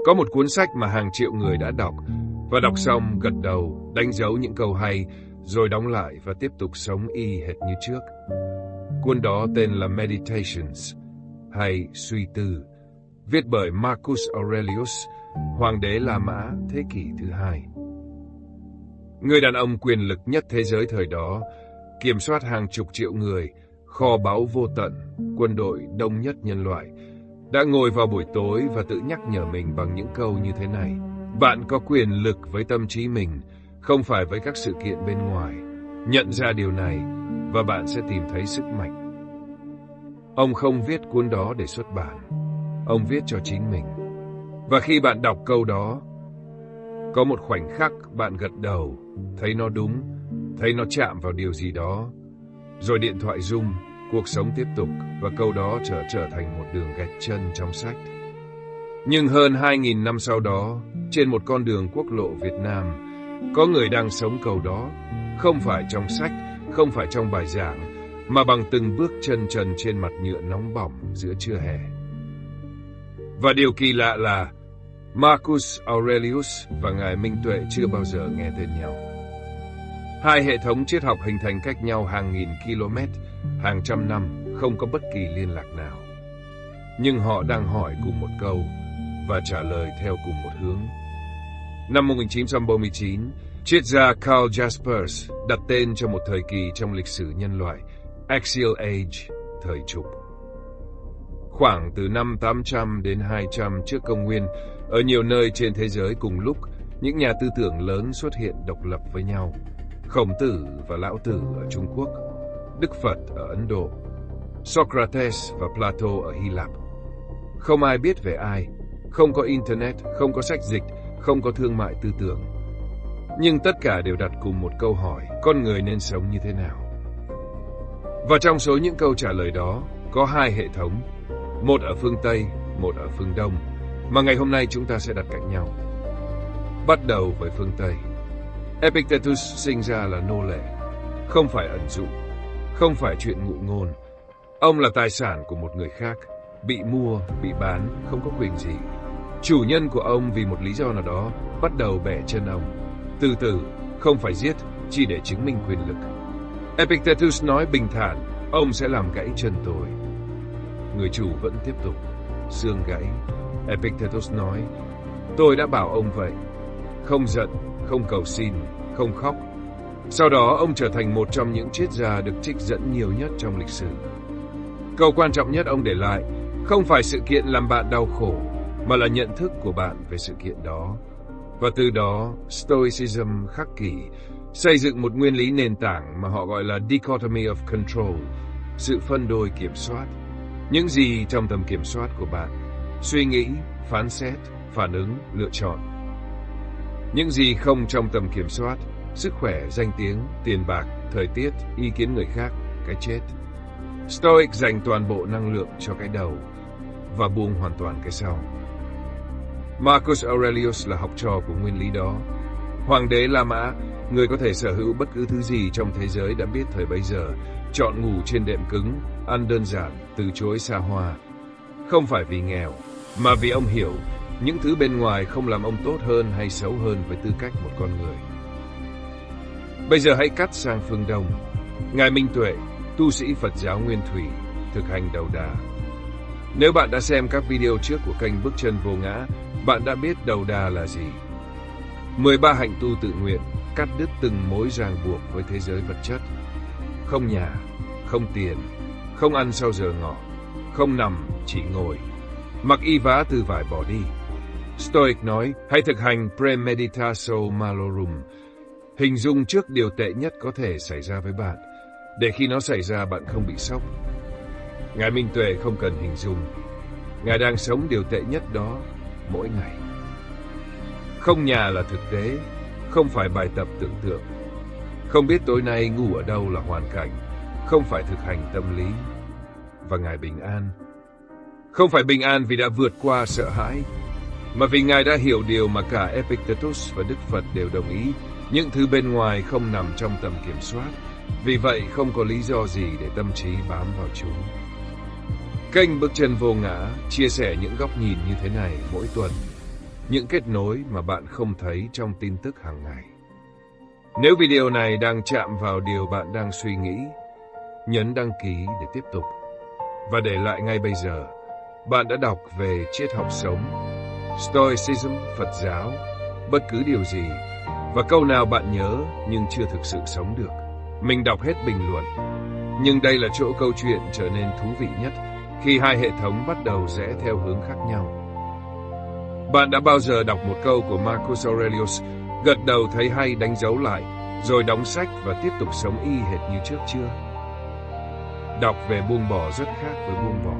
Có một cuốn sách mà hàng triệu người đã đọc, và đọc xong gật đầu, đánh dấu những câu hay, rồi đóng lại và tiếp tục sống y hệt như trước. Cuốn đó tên là Meditations, hay Suy Tư, viết bởi Marcus Aurelius, hoàng đế La Mã thế kỷ thứ 2. Người đàn ông quyền lực nhất thế giới thời đó, kiểm soát hàng chục triệu người, kho báu vô tận, quân đội đông nhất nhân loại, đã ngồi vào buổi tối và tự nhắc nhở mình bằng những câu như thế này: bạn có quyền lực với tâm trí mình, không phải với các sự kiện bên ngoài. Nhận ra điều này và bạn sẽ tìm thấy sức mạnh. Ông không viết cuốn đó để xuất bản, ông viết cho chính mình. Và khi bạn đọc câu đó, có một khoảnh khắc bạn gật đầu, thấy nó đúng, thấy nó chạm vào điều gì đó. Rồi điện thoại rung, cuộc sống tiếp tục, và câu đó trở thành một đường gạch chân trong sách. Nhưng hơn 2.000 năm sau đó, trên một con đường quốc lộ Việt Nam, có người đang sống câu đó, không phải trong sách, không phải trong bài giảng, mà bằng từng bước chân trần trên mặt nhựa nóng bỏng giữa trưa hè. Và điều kỳ lạ là Marcus Aurelius và Ngài Minh Tuệ chưa bao giờ nghe tên nhau. Hai hệ thống triết học hình thành cách nhau hàng nghìn km, hàng trăm năm, không có bất kỳ liên lạc nào. Nhưng họ đang hỏi cùng một câu và trả lời theo cùng một hướng. Năm 1949, triết gia Karl Jaspers đặt tên cho một thời kỳ trong lịch sử nhân loại, Axial Age, thời trục. Khoảng từ năm 800 đến 200 trước công nguyên, ở nhiều nơi trên thế giới cùng lúc, những nhà tư tưởng lớn xuất hiện độc lập với nhau. Khổng Tử và Lão Tử ở Trung Quốc, Đức Phật ở Ấn Độ, Socrates và Plato ở Hy Lạp. Không ai biết về ai, không có Internet, không có sách dịch, không có thương mại tư tưởng. Nhưng tất cả đều đặt cùng một câu hỏi: con người nên sống như thế nào? Và trong số những câu trả lời đó, có hai hệ thống, một ở phương Tây, một ở phương Đông, mà ngày hôm nay chúng ta sẽ đặt cạnh nhau. Bắt đầu với phương Tây. Epictetus sinh ra là nô lệ, không phải ẩn dụ, không phải chuyện ngụ ngôn. Ông là tài sản của một người khác, bị mua, bị bán, không có quyền gì. Chủ nhân của ông vì một lý do nào đó bắt đầu bẻ chân ông. Từ từ, không phải giết, chỉ để chứng minh quyền lực. Epictetus nói bình thản, ông sẽ làm gãy chân tôi. Người chủ vẫn tiếp tục, xương gãy. Epictetus nói, tôi đã bảo ông vậy. Không giận, không cầu xin, không khóc. Sau đó ông trở thành một trong những triết gia được trích dẫn nhiều nhất trong lịch sử. Câu quan trọng nhất ông để lại không phải sự kiện làm bạn đau khổ, mà là nhận thức của bạn về sự kiện đó. Và từ đó, Stoicism khắc kỷ xây dựng một nguyên lý nền tảng mà họ gọi là dichotomy of control, sự phân đôi kiểm soát. Những gì trong tầm kiểm soát của bạn: suy nghĩ, phán xét, phản ứng, lựa chọn. Những gì không trong tầm kiểm soát: sức khỏe, danh tiếng, tiền bạc, thời tiết, ý kiến người khác, cái chết. Stoic dành toàn bộ năng lượng cho cái đầu và buông hoàn toàn cái sau. Marcus Aurelius là học trò của nguyên lý đó. Hoàng đế La Mã, người có thể sở hữu bất cứ thứ gì trong thế giới đã biết thời bấy giờ, chọn ngủ trên đệm cứng, ăn đơn giản, từ chối xa hoa. Không phải vì nghèo, mà vì ông hiểu những thứ bên ngoài không làm ông tốt hơn hay xấu hơn với tư cách một con người. Bây giờ hãy cắt sang phương Đông. Ngài Minh Tuệ, tu sĩ Phật giáo Nguyên Thủy, thực hành đầu đà. Nếu bạn đã xem các video trước của kênh Bước Chân Vô Ngã, bạn đã biết đầu đà là gì. 13 hạnh tu tự nguyện, cắt đứt từng mối ràng buộc với thế giới vật chất. Không nhà, không tiền, không ăn sau giờ ngọ, không nằm, chỉ ngồi. Mặc y vá từ vải bỏ đi. Stoic nói, hãy thực hành premeditatio malorum, hình dung trước điều tệ nhất có thể xảy ra với bạn, để khi nó xảy ra bạn không bị sốc. Ngài Minh Tuệ không cần hình dung. Ngài đang sống điều tệ nhất đó mỗi ngày. Không nhà là thực tế, không phải bài tập tưởng tượng. Không biết tối nay ngủ ở đâu là hoàn cảnh, không phải thực hành tâm lý. Và Ngài bình an. Không phải bình an vì đã vượt qua sợ hãi, mà vì Ngài đã hiểu điều mà cả Epictetus và Đức Phật đều đồng ý: những thứ bên ngoài không nằm trong tầm kiểm soát, vì vậy không có lý do gì để tâm trí bám vào chúng. Kênh Bước Chân Vô Ngã chia sẻ những góc nhìn như thế này mỗi tuần. những kết nối mà bạn không thấy trong tin tức hàng ngày. Nếu video này đang chạm vào điều bạn đang suy nghĩ, nhấn đăng ký để tiếp tục. Và để lại ngay bây giờ, bạn đã đọc về triết học sống, Stoicism, Phật giáo, bất cứ điều gì, và câu nào bạn nhớ nhưng chưa thực sự sống được. Mình đọc hết bình luận, nhưng đây là chỗ câu chuyện trở nên thú vị nhất khi hai hệ thống bắt đầu rẽ theo hướng khác nhau. Bạn đã bao giờ đọc một câu của Marcus Aurelius, gật đầu thấy hay đánh dấu lại, rồi đóng sách và tiếp tục sống y hệt như trước chưa? Đọc về buông bỏ rất khác với buông bỏ.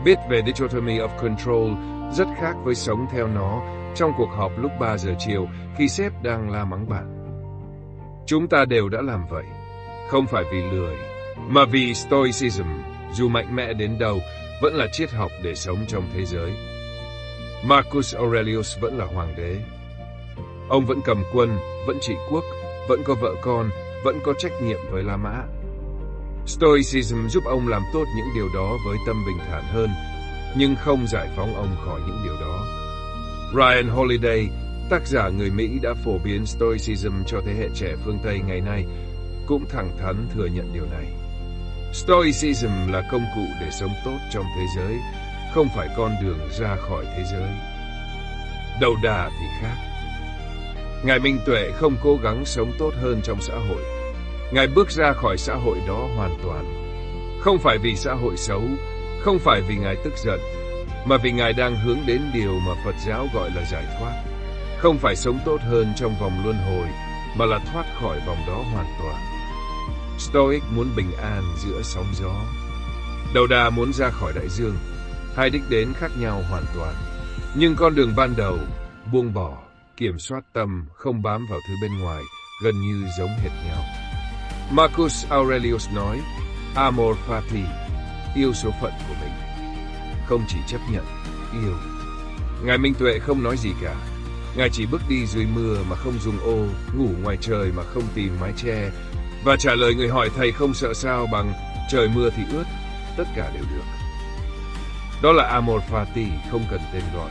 Biết về Dichotomy of Control rất khác với sống theo nó trong cuộc họp lúc 3 giờ chiều khi sếp đang la mắng bạn. Chúng ta đều đã làm vậy, không phải vì lười, mà vì Stoicism, dù mạnh mẽ đến đâu, vẫn là triết học để sống trong thế giới. Marcus Aurelius vẫn là hoàng đế. Ông vẫn cầm quân, vẫn trị quốc, vẫn có vợ con, vẫn có trách nhiệm với La Mã. Stoicism giúp ông làm tốt những điều đó với tâm bình thản hơn, nhưng không giải phóng ông khỏi những điều đó. Ryan Holiday, tác giả người Mỹ đã phổ biến Stoicism cho thế hệ trẻ phương Tây ngày nay, cũng thẳng thắn thừa nhận điều này. Stoicism là công cụ để sống tốt trong thế giới, không phải con đường ra khỏi thế giới. Đầu đà thì khác. Ngài Minh Tuệ không cố gắng sống tốt hơn trong xã hội. Ngài bước ra khỏi xã hội đó hoàn toàn. Không phải vì xã hội xấu, không phải vì Ngài tức giận, mà vì Ngài đang hướng đến điều mà Phật giáo gọi là giải thoát. Không phải sống tốt hơn trong vòng luân hồi, mà là thoát khỏi vòng đó hoàn toàn. Stoic muốn bình an giữa sóng gió. Đầu đà muốn ra khỏi đại dương. Hai đích đến khác nhau hoàn toàn. Nhưng con đường ban đầu, buông bỏ, kiểm soát tâm, không bám vào thứ bên ngoài, gần như giống hệt nhau. Marcus Aurelius nói, Amor fati, yêu số phận của mình. Không chỉ chấp nhận, yêu. Ngài Minh Tuệ không nói gì cả. Ngài chỉ bước đi dưới mưa mà không dùng ô, ngủ ngoài trời mà không tìm mái che, và trả lời người hỏi thầy không sợ sao bằng trời mưa thì ướt, tất cả đều được. Đó là Amor fati, không cần tên gọi.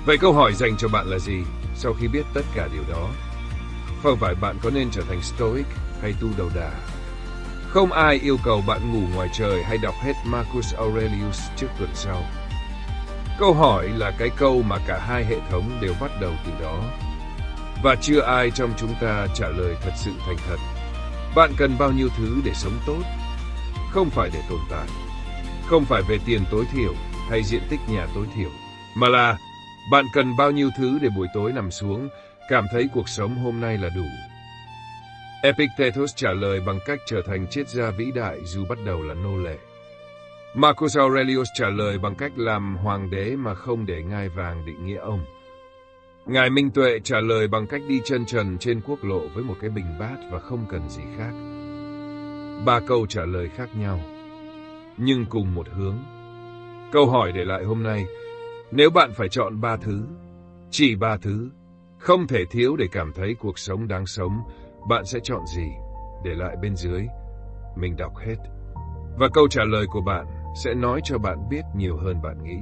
Vậy câu hỏi dành cho bạn là gì sau khi biết tất cả điều đó? Không phải bạn có nên trở thành Stoic hay tu đầu đà? Không ai yêu cầu bạn ngủ ngoài trời hay đọc hết Marcus Aurelius trước tuần sau. Câu hỏi là cái câu mà cả hai hệ thống đều bắt đầu từ đó. Và chưa ai trong chúng ta trả lời thật sự thành thật. Bạn cần bao nhiêu thứ để sống tốt? Không phải để tồn tại. Không phải về tiền tối thiểu hay diện tích nhà tối thiểu. Mà là bạn cần bao nhiêu thứ để buổi tối nằm xuống, cảm thấy cuộc sống hôm nay là đủ. Epictetus trả lời bằng cách trở thành triết gia vĩ đại dù bắt đầu là nô lệ. Marcus Aurelius trả lời bằng cách làm hoàng đế mà không để ngai vàng định nghĩa ông. Ngài Minh Tuệ trả lời bằng cách đi chân trần trên quốc lộ với một cái bình bát và không cần gì khác. 3 câu trả lời khác nhau, nhưng cùng một hướng. Câu hỏi để lại hôm nay, nếu bạn phải chọn 3 thứ, chỉ 3 thứ, không thể thiếu để cảm thấy cuộc sống đáng sống, bạn sẽ chọn gì? Để lại bên dưới. Mình đọc hết. Và câu trả lời của bạn sẽ nói cho bạn biết nhiều hơn bạn nghĩ.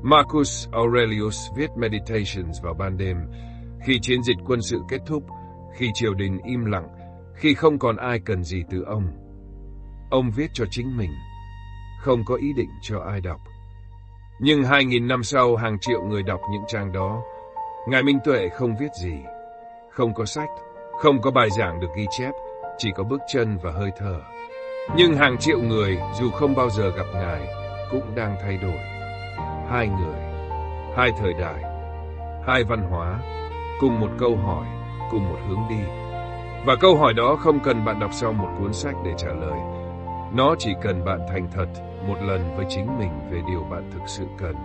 Marcus Aurelius viết Meditations vào ban đêm, khi chiến dịch quân sự kết thúc, khi triều đình im lặng, khi không còn ai cần gì từ ông. Ông viết cho chính mình, không có ý định cho ai đọc. Nhưng 2.000 năm sau, hàng triệu người đọc những trang đó. Ngài Minh Tuệ không viết gì, không có sách, không có bài giảng được ghi chép, chỉ có bước chân và hơi thở. Nhưng hàng triệu người, dù không bao giờ gặp Ngài, cũng đang thay đổi. 2 người, 2 thời đại, 2 văn hóa, cùng một câu hỏi, cùng một hướng đi. Và câu hỏi đó không cần bạn đọc xong một cuốn sách để trả lời. Nó chỉ cần bạn thành thật một lần với chính mình về điều bạn thực sự cần.